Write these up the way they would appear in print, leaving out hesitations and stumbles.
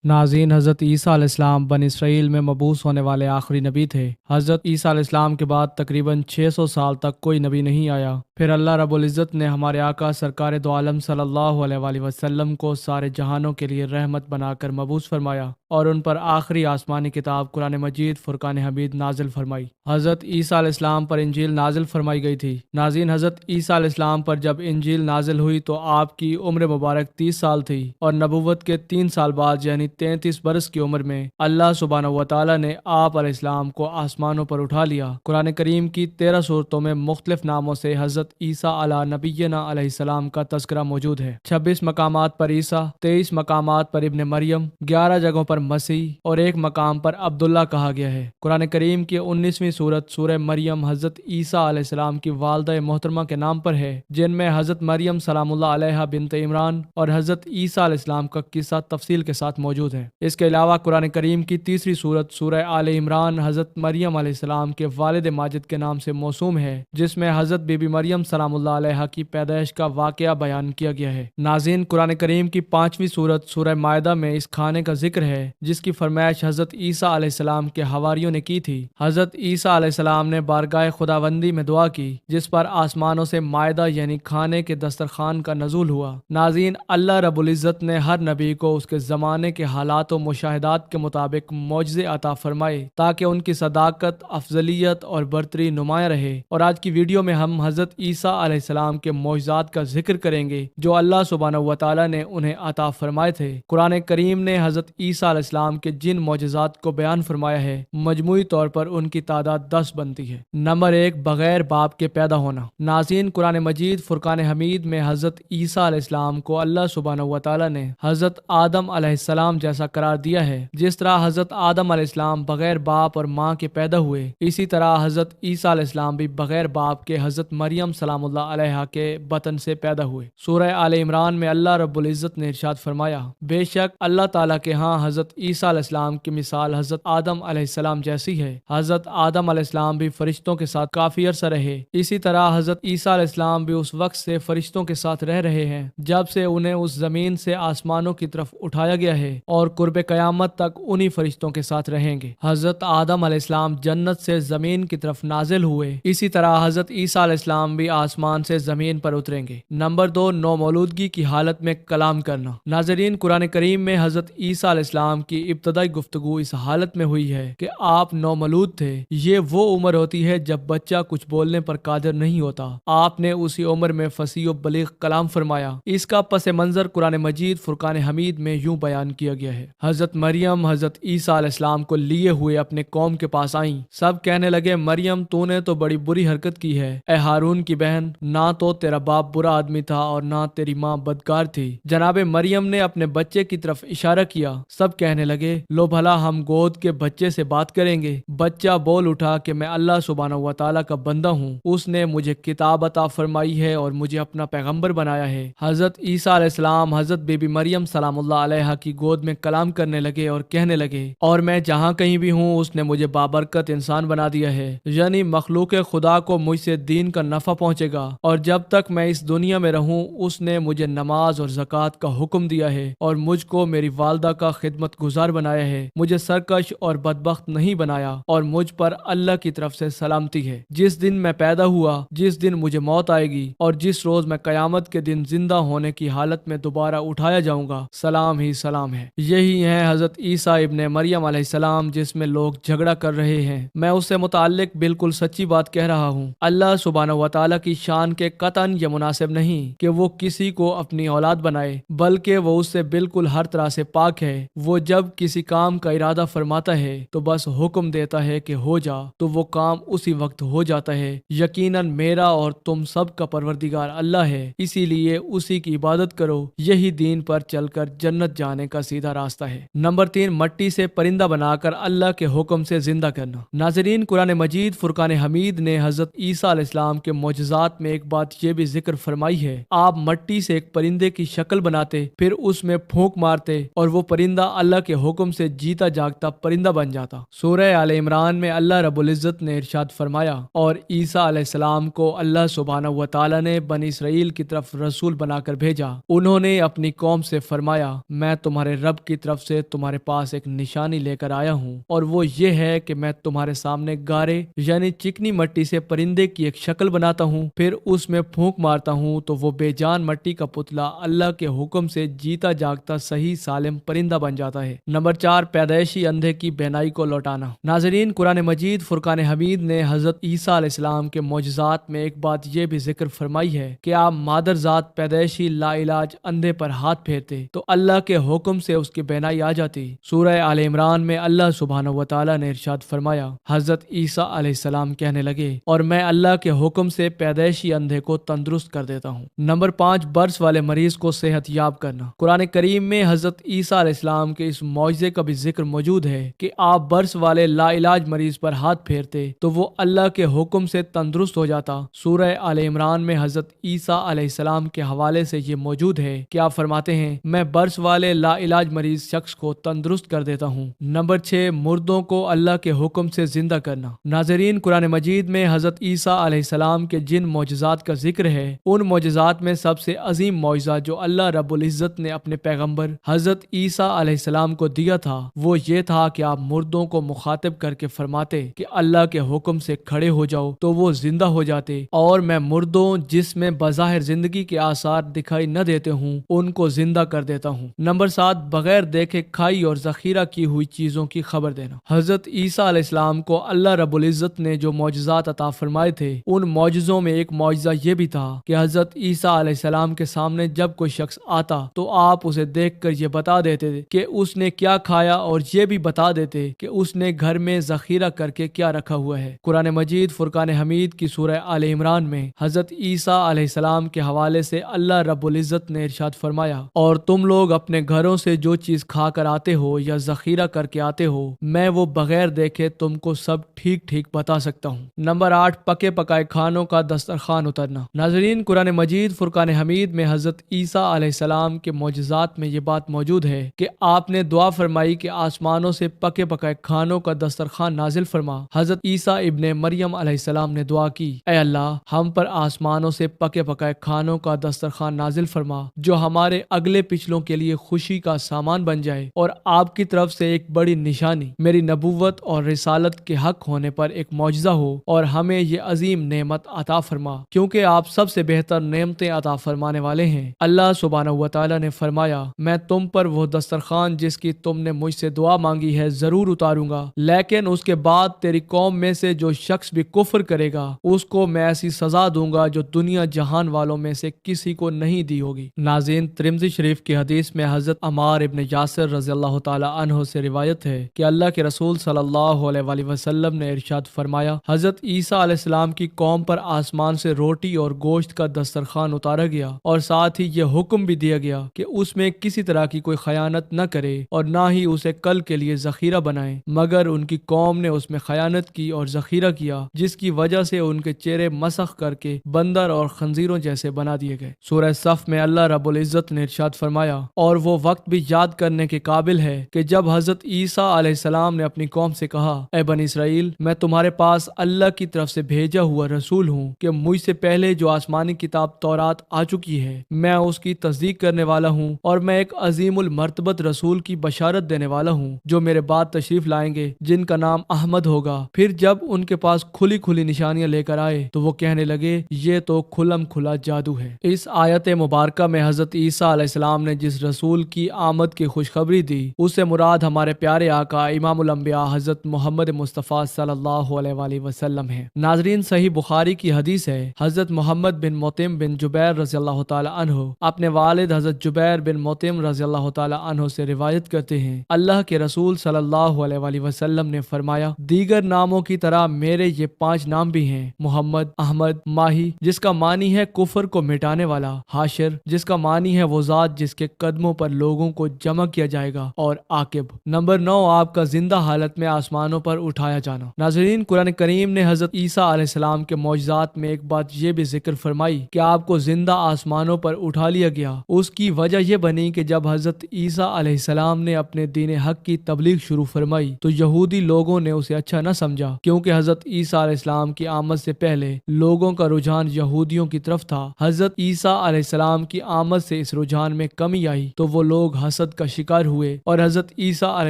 ناظرین، حضرت عیسیٰ علیہ السلام بنی اسرائیل میں مبعوث ہونے والے آخری نبی تھے۔ حضرت عیسیٰ علیہ السلام کے بعد تقریباً 600 سال تک کوئی نبی نہیں آیا۔ پھر اللہ رب العزت نے ہمارے آقا سرکار دو عالم صلی اللہ علیہ وآلہ وسلم کو سارے جہانوں کے لیے رحمت بنا کر مبعوث فرمایا اور ان پر آخری آسمانی کتاب قرآن مجید فرقان حمید نازل فرمائی۔ حضرت عیسیٰ علیہ السلام پر انجیل نازل فرمائی گئی تھی۔ ناظرین، حضرت عیسیٰ علیہ السلام پر جب انجیل نازل ہوئی تو آپ کی عمر مبارک 30 سال تھی اور نبوت کے 3 سال بعد یعنی 33 برس کی عمر میں اللہ سبحانہ و تعالی نے آپ علیہ السلام کو آسمانوں پر اٹھا لیا۔ قرآن کریم کی 13 صورتوں میں مختلف ناموں سے حضرت عیسیٰ علی نبینا علیہ السلام کا تذکرہ موجود ہے۔ 26 مقامات پر عیسیٰ، 23 مقامات پر ابن مریم، 11 جگہوں پر مسیح اور 1 مقام پر عبداللہ کہا گیا ہے۔ قرآن کریم کی 19ویں سورت سورہ مریم حضرت عیسیٰ علیہ السلام کی والدہ محترمہ کے نام پر ہے، جن میں حضرت مریم سلام اللہ علیہا بنت عمران اور حضرت عیسیٰ علیہ السلام کا قصہ تفصیل کے ساتھ موجود ہے۔ اس کے علاوہ قرآن کریم کی 3ری سورت سورہ آل عمران حضرت مریم علیہ السلام کے والد ماجد کے نام سے موسوم ہے، جس میں حضرت بی بی مریم سلام اللہ علیہا کی پیدائش کا واقعہ بیان کیا گیا ہے۔ ناظرین، قرآن کریم کی 5ویں سورت سورہ مائدہ میں اس کھانے کا ذکر ہے جس کی فرمائش حضرت عیسیٰ علیہ السلام کے حواریوں نے کی تھی۔ حضرت عیسیٰ علیہ السلام نے بارگاہ خداوندی میں دعا کی جس پر آسمانوں سے مائدہ یعنی کھانے کے دسترخوان کا نزول ہوا۔ ناظرین، اللہ رب العزت نے ہر نبی کو اس کے زمانے کے حالات و مشاہدات کے مطابق معجزے عطا فرمائے تاکہ ان کی صداقت، افضلیت اور برتری نمایاں رہے، اور آج کی ویڈیو میں ہم حضرت عیسیٰ علیہ السلام کے معجزات کا ذکر کریں گے جو اللہ سبحانہ و تعالی نے انہیں عطا فرمائے تھے۔ قرآن کریم نے حضرت عیسیٰ علیہ السلام کے جن معجزات کو بیان فرمایا ہے مجموعی طور پر ان کی تعداد 10 بنتی ہے۔ نمبر 1، بغیر باپ کے پیدا ہونا۔ ناظرین، قرآن مجید فرقان حمید میں حضرت عیسیٰ علیہ السلام کو اللہ سبحانہ و تعالی نے حضرت آدم علیہ السلام جیسا قرار دیا ہے۔ جس طرح حضرت آدم علیہ السلام بغیر باپ اور ماں کے پیدا ہوئے، اسی طرح حضرت عیسیٰ علیہ السلام بھی بغیر باپ کے حضرت مریم سلام اللہ علیہا کے بطن سے پیدا ہوئے۔ سورہ آل عمران میں اللہ رب العزت نے ارشاد فرمایا، بے شک اللہ تعالیٰ کے ہاں حضرت عیسیٰ علیہ السلام کی مثال حضرت آدم علیہ السلام جیسی ہے۔ حضرت آدم علیہ السلام بھی فرشتوں کے ساتھ کافی عرصہ رہے، اسی طرح حضرت عیسیٰ علیہ السلام بھی اس وقت سے فرشتوں کے ساتھ رہ رہے ہیں جب سے انہیں اس زمین سے آسمانوں کی طرف اٹھایا گیا ہے، اور قرب قیامت تک انہی فرشتوں کے ساتھ رہیں گے۔ حضرت آدم علیہ السلام جنت سے زمین کی طرف نازل ہوئے، اسی طرح حضرت عیسیٰ علیہ السلام بھی آسمان سے زمین پر اتریں گے۔ نمبر 2، نومولودگی کی حالت میں کلام کرنا۔ ناظرین، قرآن کریم میں حضرت عیسیٰ علیہ السلام کی ابتدائی گفتگو اس حالت میں ہوئی ہے کہ آپ نومولود تھے۔ یہ وہ عمر ہوتی ہے جب بچہ کچھ بولنے پر قادر نہیں ہوتا۔ آپ نے اسی عمر میں فصیح و بلیغ کلام فرمایا۔ اس کا پس منظر قرآن مجید فرقان حمید میں یوں بیان کیا گیا ہے، حضرت مریم حضرت عیسیٰ علیہ السلام کو لیے ہوئے اپنے قوم کے پاس آئیں۔ سب کہنے لگے، مریم تو نے تو بڑی بری حرکت کی ہے، اے ہارون کی بہن، نہ تو تیرا باپ برا آدمی تھا اور نہ تیری ماں بدکار تھی۔ جناب مریم نے اپنے بچے کی طرف اشارہ کیا۔ سب کہنے لگے، لو بھلا ہم گود کے بچے سے بات کریں گے۔ بچہ بول اٹھا کہ میں اللہ سبحانہ و تعالیٰ کا بندہ ہوں، اس نے مجھے کتاب عطا فرمائی ہے اور مجھے اپنا پیغمبر بنایا ہے۔ حضرت عیسیٰ علیہ السلام حضرت بی بی مریم سلام اللہ علیہا کی گود میں کلام کرنے لگے اور کہنے لگے، اور میں جہاں کہیں بھی ہوں اس نے مجھے بابرکت انسان بنا دیا ہے، یعنی مخلوق خدا کو مجھ سے دین کا نفع پہنچے گا، اور جب تک میں اس دنیا میں رہوں اس نے مجھے نماز اور زکوٰۃ کا حکم دیا ہے اور مجھ کو میری والدہ کا خدمت گزار بنایا ہے، مجھے سرکش اور بدبخت نہیں بنایا، اور مجھ پر اللہ کی طرف سے سلامتی ہے۔ جس دن میں پیدا ہوا، جس دن مجھے موت آئے گی، اور جس روز میں قیامت کے دن زندہ ہونے کی حالت میں دوبارہ اٹھایا جاؤں گا، سلام ہی سلام ہے۔ یہی ہے حضرت عیسیٰ ابن مریم علیہ السلام جس میں لوگ جھگڑا کر رہے ہیں۔ میں اس سے متعلق بالکل سچی بات کہہ رہا ہوں۔ اللہ سبحانہ و تعالیٰ کی شان کے قطعاً یہ مناسب نہیں کہ وہ کسی کو اپنی اولاد بنائے، بلکہ وہ اس سے بالکل ہر طرح سے پاک ہے۔ وہ جب کسی کام کا ارادہ فرماتا ہے تو بس حکم دیتا ہے کہ ہو جا، تو وہ کام اسی وقت ہو جاتا ہے۔ یقیناً میرا اور تم سب کا پروردگار اللہ ہے، اسی لیے اسی کی عبادت کرو، یہی دین پر چل کر جنت جانے کا سیدھا راستہ ہے۔ نمبر 3، مٹی سے پرندہ بنا کر اللہ کے حکم سے زندہ کرنا۔ ناظرین، قرآن مجید فرقان حمید نے حضرت عیسیٰ علیہ السلام کے معجزات میں ایک بات یہ بھی ذکر فرمائی ہے، آپ مٹی سے ایک پرندے کی شکل بناتے، پھر اس میں پھونک مارتے اور وہ پرندہ اللہ کے حکم سے جیتا جاگتا پرندہ بن جاتا۔ سورہ آل عمران میں اللہ رب العزت نے ارشاد فرمایا، اور عیسیٰ علیہ السلام کو اللہ سبحانہ و تعالی نے بنی اسرائیل کی طرف رسول بنا کر بھیجا۔ انہوں نے اپنی قوم سے فرمایا، میں تمہارے رب رب کی طرف سے تمہارے پاس ایک نشانی لے کر آیا ہوں، اور وہ یہ ہے کہ میں تمہارے سامنے گارے یعنی چکنی مٹی سے پرندے کی ایک شکل بناتا ہوں، پھر اس میں پھونک مارتا ہوں تو وہ بے جان مٹی کا پتلا اللہ کے حکم سے جیتا جاگتا صحیح سالم پرندہ بن جاتا ہے۔ نمبر 4، پیدائشی اندھے کی بینائی کو لوٹانا۔ ناظرین، قرآن مجید فرقان حمید نے حضرت عیسیٰ علیہ السلام کے معجزات میں ایک بات یہ بھی ذکر فرمائی ہے کہ آپ مادر ذات پیدائشی لا علاج اندھے پر ہاتھ پھیرتے تو اللہ کے حکم سے اس کی بینائی آ جاتی۔ سورہ آل عمران میں اللہ سبحانہ و تعالی نے ارشاد فرمایا، حضرت عیسیٰ علیہ السلام کہنے لگے، اور میں اللہ کے حکم سے پیدائشی اندھے کو تندرست کر دیتا ہوں۔ نمبر 5، برس والے مریض کو صحت یاب کرنا۔ قرآن کریم میں حضرت عیسیٰ علیہ السلام کے اس معجزے کا بھی ذکر موجود ہے کہ آپ برس والے لا علاج مریض پر ہاتھ پھیرتے تو وہ اللہ کے حکم سے تندرست ہو جاتا۔ سورہ آل عمران میں حضرت عیسیٰ علیہ السلام کے حوالے سے یہ موجود ہے کہ آپ فرماتے ہیں، میں برس والے لا علاج مریض شخص کو تندرست کر دیتا ہوں۔ نمبر 6، مردوں کو اللہ کے حکم سے زندہ کرنا۔ ناظرین، قرآن مجید میں حضرت عیسیٰ علیہ السلام کے جن معجزات کا ذکر ہے، ان معجزات میں سب سے عظیم معجزہ جو اللہ رب العزت نے اپنے پیغمبر حضرت عیسیٰ علیہ السلام کو دیا تھا وہ یہ تھا کہ آپ مردوں کو مخاطب کر کے فرماتے کہ اللہ کے حکم سے کھڑے ہو جاؤ تو وہ زندہ ہو جاتے، اور میں مردوں جس میں بظاہر زندگی کے آثار دکھائی نہ دیتے ہوں ان کو زندہ کر دیتا ہوں۔ نمبر 7، بغیر دیکھے کھائی اور ذخیرہ کی ہوئی چیزوں کی خبر دینا۔ حضرت عیسیٰ علیہ السلام کو اللہ رب العزت نے جو معجزات عطا فرمائے تھے، ان معجزوں میں ایک معجزہ یہ بھی تھا کہ حضرت عیسیٰ علیہ السلام کے سامنے جب کوئی شخص آتا تو آپ اسے دیکھ کر یہ بتا دیتے کہ اس نے کیا کھایا، اور یہ بھی بتا دیتے کہ اس نے گھر میں ذخیرہ کر کے کیا رکھا ہوا ہے۔ قرآن مجید فرقان حمید کی سورہ آل عمران میں حضرت عیسیٰ علیہ السلام کے حوالے سے اللہ رب العزت نے ارشاد فرمایا، اور تم لوگ اپنے گھروں سے جو چیز کھا کر آتے ہو یا ذخیرہ کر کے آتے ہو، میں وہ بغیر دیکھے تم کو سب ٹھیک ٹھیک بتا سکتا ہوں۔ نمبر 8، پکے پکائے کھانوں کا دسترخوان اترنا۔ ناظرین، قرآن مجید فرقان حمید میں حضرت عیسیٰ علیہ السلام کے معجزات میں یہ بات موجود ہے کہ آپ نے دعا فرمائی کہ آسمانوں سے پکے پکائے کھانوں کا دسترخوان نازل فرما۔ حضرت عیسیٰ ابن مریم علیہ السلام نے دعا کی، اے اللہ، ہم پر آسمانوں سے پکے پکائے کھانوں کا دسترخوان نازل فرما جو ہمارے اگلے پچھلوں کے لیے خوشی کا سامان بن جائے، اور آپ کی طرف سے ایک بڑی نشانی میری نبوت اور رسالت کے حق ہونے پر ایک معجزہ ہو، اور ہمیں یہ عظیم نعمت عطا فرما، کیونکہ آپ سب سے بہتر نعمتیں عطا فرمانے والے ہیں۔ اللہ سبحانہ و تعالی نے فرمایا، میں تم پر وہ دسترخوان جس کی تم نے مجھ سے دعا مانگی ہے ضرور اتاروں گا، لیکن اس کے بعد تیری قوم میں سے جو شخص بھی کفر کرے گا اس کو میں ایسی سزا دوں گا جو دنیا جہان والوں میں سے کسی کو نہیں دی ہوگی۔ ناظرین، ترمذی شریف کی حدیث میں حضرت عمار ابن یاسر رضی اللہ تعالی عنہ سے روایت ہے کہ اللہ کے رسول صلی اللہ علیہ وآلہ وسلم نے ارشاد فرمایا، حضرت عیسیٰ علیہ السلام کی قوم پر آسمان سے روٹی اور گوشت کا دسترخوان اتارا گیا، اور ساتھ ہی یہ حکم بھی دیا گیا کہ اس میں کسی طرح کی کوئی خیانت نہ کرے اور نہ ہی اسے کل کے لیے ذخیرہ بنائے، مگر ان کی قوم نے اس میں خیانت کی اور ذخیرہ کیا، جس کی وجہ سے ان کے چہرے مسخ کر کے بندر اور خنزیروں جیسے بنا دیے گئے۔ سورہ صف میں اللہ رب العزت نے ارشاد فرمایا، اور وہ وقت بھی یاد کرنے کے قابل ہے کہ جب حضرت عیسیٰ علیہ السلام نے اپنی قوم سے کہا، اے بنی اسرائیل، میں تمہارے پاس اللہ کی طرف سے بھیجا ہوا رسول ہوں کہ مجھ سے پہلے جو آسمانی کتاب تورات آ چکی ہے میں اس کی تصدیق کرنے والا ہوں، اور میں ایک عظیم المرتبت رسول کی بشارت دینے والا ہوں جو میرے بعد تشریف لائیں گے، جن کا نام احمد ہوگا۔ پھر جب ان کے پاس کھلی کھلی نشانیاں لے کر آئے تو وہ کہنے لگے، یہ تو کھلم کھلا جادو ہے۔ اس آیت مبارکہ میں حضرت عیسیٰ علیہ السلام نے جس رسول کی آمد کی خوشخبری دی اس سے مراد ہمارے پیارے آقا امام الانبیاء حضرت محمد مصطفیٰ صلی اللہ علیہ وآلہ وسلم ہیں۔ ناظرین، صحیح بخاری کی حدیث ہے، حضرت محمد بن مطعم بن جبیر رضی اللہ تعالی عنہ اپنے والد حضرت جبیر بن مطعم رضی اللہ تعالی عنہ سے روایت کرتے ہیں، اللہ کے رسول صلی اللہ علیہ وآلہ وسلم نے فرمایا، دیگر ناموں کی طرح میرے یہ 5 نام بھی ہیں، محمد، احمد، ماہی جس کا معنی ہے کفر کو مٹانے والا، حاشر جس کا معنی ہے وہ ذات جس کے قدموں پر لوگوں کو جمع کیا جائے گا، اور عاقب۔ نمبر 9، آپ کا زندہ حالت میں آسمانوں پر اٹھایا جانا۔ ناظرین، قرآن کریم نے حضرت عیسیٰ علیہ السلام کے معجزات میں ایک بات یہ بھی ذکر فرمائی کہ آپ کو زندہ آسمانوں پر اٹھا لیا گیا۔ اس کی وجہ یہ بنی کہ جب حضرت عیسیٰ علیہ السلام نے اپنے دین حق کی تبلیغ شروع فرمائی تو یہودی لوگوں نے اسے اچھا نہ سمجھا، کیونکہ حضرت عیسیٰ علیہ السلام کی آمد سے پہلے لوگوں کا رجحان یہودیوں کی طرف تھا۔ حضرت عیسیٰ علیہ السلام کی آمد سے اس رجحان میں کمی آئی تو وہ لوگ حسد حسد کا شکار ہوئے اور حضرت عیسیٰ علیہ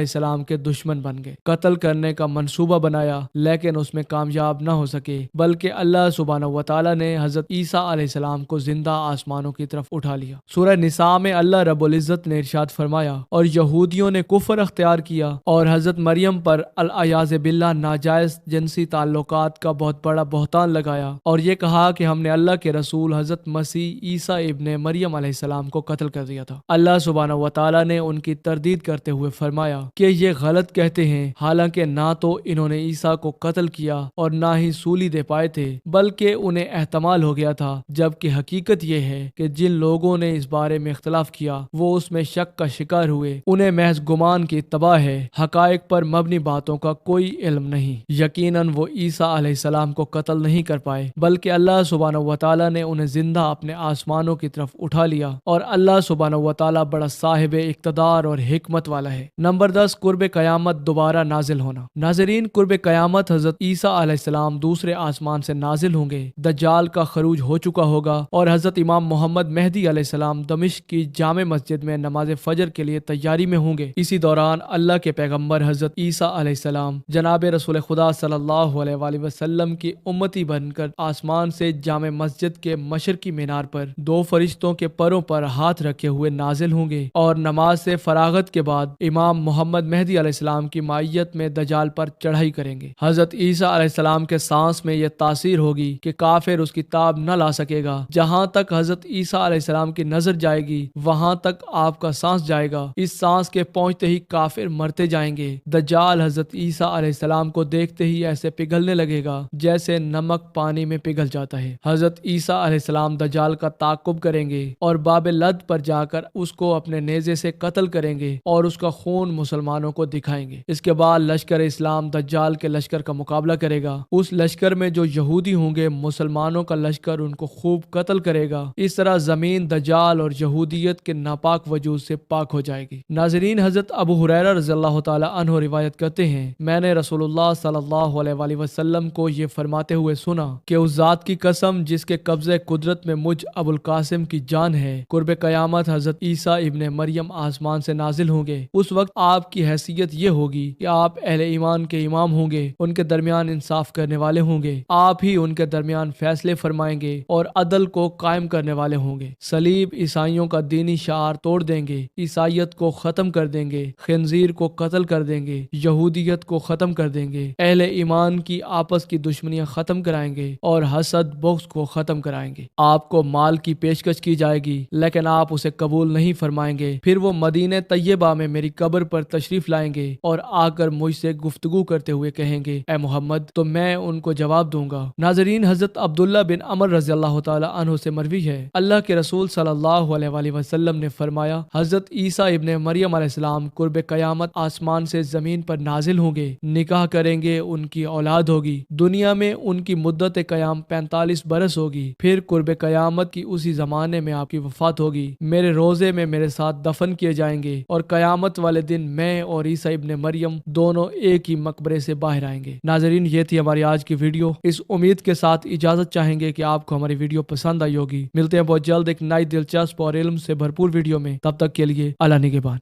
السلام کے دشمن بن گئے۔ قتل کرنے کا منصوبہ بنایا لیکن اس میں کامیاب نہ ہو سکے، بلکہ اللہ سبحانہ و تعالی نے حضرت عیسیٰ علیہ السلام کو زندہ آسمانوں کی طرف اٹھا لیا۔ سورہ نساء میں اللہ رب العزت نے ارشاد فرمایا، اور یہودیوں نے کفر اختیار کیا اور حضرت مریم پر العیاذ باللہ ناجائز جنسی تعلقات کا بہت بڑا بہتان لگایا اور یہ کہا کہ ہم نے اللہ کے رسول حضرت مسیح عیسیٰ ابن مریم علیہ السلام کو قتل کر دیا تھا۔ اللہ سبحانہ و تعالی نے ان کی تردید کرتے ہوئے فرمایا کہ یہ غلط کہتے ہیں، حالانکہ نہ تو انہوں نے عیسیٰ کو قتل کیا اور نہ ہی سولی دے پائے تھے، بلکہ انہیں احتمال ہو گیا تھا، جبکہ حقیقت یہ ہے کہ جن لوگوں نے اس بارے میں اختلاف کیا وہ اس میں شک کا شکار ہوئے، انہیں محض گمان کی اتباع ہے، حقائق پر مبنی باتوں کا کوئی علم نہیں۔ یقیناً وہ عیسیٰ علیہ السلام کو قتل نہیں کر پائے، بلکہ اللہ سبحانہ و تعالی نے انہیں زندہ اپنے آسمانوں کی طرف اٹھا لیا، اور اللہ سبحانہ و تعالی بڑا صاحب اقتدار اور حکمت والا ہے۔ نمبر 10، قرب قیامت دوبارہ نازل ہونا۔ ناظرین، قرب قیامت حضرت عیسیٰ علیہ السلام دوسرے آسمان سے نازل ہوں گے، دجال کا خروج ہو چکا ہوگا اور حضرت امام محمد مہدی علیہ السلام دمشق کی جامع مسجد میں نماز فجر کے لیے تیاری میں ہوں گے۔ اسی دوران اللہ کے پیغمبر حضرت عیسیٰ علیہ السلام جناب رسول خدا صلی اللہ علیہ وآلہ وسلم کی امتی بن کر آسمان سے جامع مسجد کے مشرقی مینار پر دو فرشتوں کے پروں پر ہاتھ رکھے ہوئے نازل ہوں گے اور نماز سے فراغت کے بعد امام محمد مہدی علیہ السلام کی معیت میں دجال پر چڑھائی کریں گے۔ حضرت عیسیٰ علیہ السلام کے سانس میں یہ تاثیر ہوگی کہ کافر اس کی تاب نہ لا سکے گا۔ جہاں تک حضرت عیسیٰ علیہ السلام کی نظر جائے گی وہاں تک آپ کا سانس جائے گا۔ اس سانس کے پہنچتے ہی کافر مرتے جائیں گے۔ دجال حضرت عیسیٰ علیہ السلام کو دیکھتے ہی ایسے پگھلنے لگے گا جیسے نمک پانی میں پگھل جاتا ہے۔ حضرت عیسیٰ علیہ السلام دجال کا تعاقب کریں گے اور باب لد پر جا کر اس کو اپنے نیزے سے قتل کریں گے اور اس کا خون مسلمانوں کو دکھائیں گے۔ اس کے بعد لشکر اسلام دجال کے لشکر کا مقابلہ کرے گا۔ اس لشکر میں جو یہودی ہوں گے مسلمانوں کا لشکر ان کو خوب قتل کرے گا۔ اس طرح زمین دجال اور یہودیت کے ناپاک وجود سے پاک ہو جائے گی۔ ناظرین، حضرت ابو ہریرہ رضی اللہ تعالی عنہ روایت کرتے ہیں، میں نے رسول اللہ صلی اللہ علیہ وآلہ وسلم کو یہ فرماتے ہوئے سنا کہ اس ذات کی قسم جس کے قبضے قدرت میں مجھ ابو القاسم کی جان ہے، قرب قیامت حضرت عیسیٰ ابن مریم آسمان سے نازل ہوں گے۔ اس وقت آپ کی حیثیت یہ ہوگی کہ آپ اہل ایمان کے امام ہوں گے، ان کے درمیان انصاف کرنے والے ہوں گے، آپ ہی ان کے درمیان فیصلے فرمائیں گے اور عدل کو قائم کرنے والے ہوں گے۔ صلیب عیسائیوں کا دینی شعار توڑ دیں گے، عیسائیت کو ختم کر دیں گے، خنزیر کو قتل کر دیں گے، یہودیت کو ختم کر دیں گے، اہل ایمان کی آپس کی دشمنیاں ختم کرائیں گے اور حسد بغض کو ختم کرائیں گے۔ آپ کو مال کی پیشکش کی جائے گی لیکن آپ اسے قبول نہیں فرمائیں گے۔ پھر وہ مدینہ طیبہ میں میری قبر پر تشریف لائیں گے اور آ کر مجھ سے گفتگو کرتے ہوئے کہیں گے، اے محمد، تو میں ان کو جواب دوں گا۔ ناظرین، حضرت عبداللہ بن عمر رضی اللہ تعالی عنہ سے مروی ہے، اللہ کے رسول صلی اللہ علیہ وآلہ وسلم نے فرمایا، حضرت عیسیٰ ابن مریم علیہ السلام قرب قیامت آسمان سے زمین پر نازل ہوں گے، نکاح کریں گے، ان کی اولاد ہوگی، دنیا میں ان کی مدت قیام 45 برس ہوگی، پھر قرب قیامت کی اسی زمانے میں آپ کی وفات ہوگی، میرے روزے میں میرے ساتھ دفن کیے جائیں گے اور قیامت والے دن میں اور عیسیٰ ابن مریم دونوں ایک ہی مقبرے سے باہر آئیں گے۔ ناظرین، یہ تھی ہماری آج کی ویڈیو۔ اس امید کے ساتھ اجازت چاہیں گے کہ آپ کو ہماری ویڈیو پسند آئی ہوگی۔ ملتے ہیں بہت جلد ایک نئی دلچسپ اور علم سے بھرپور ویڈیو میں، تب تک کے لیے اللہ نگہبان۔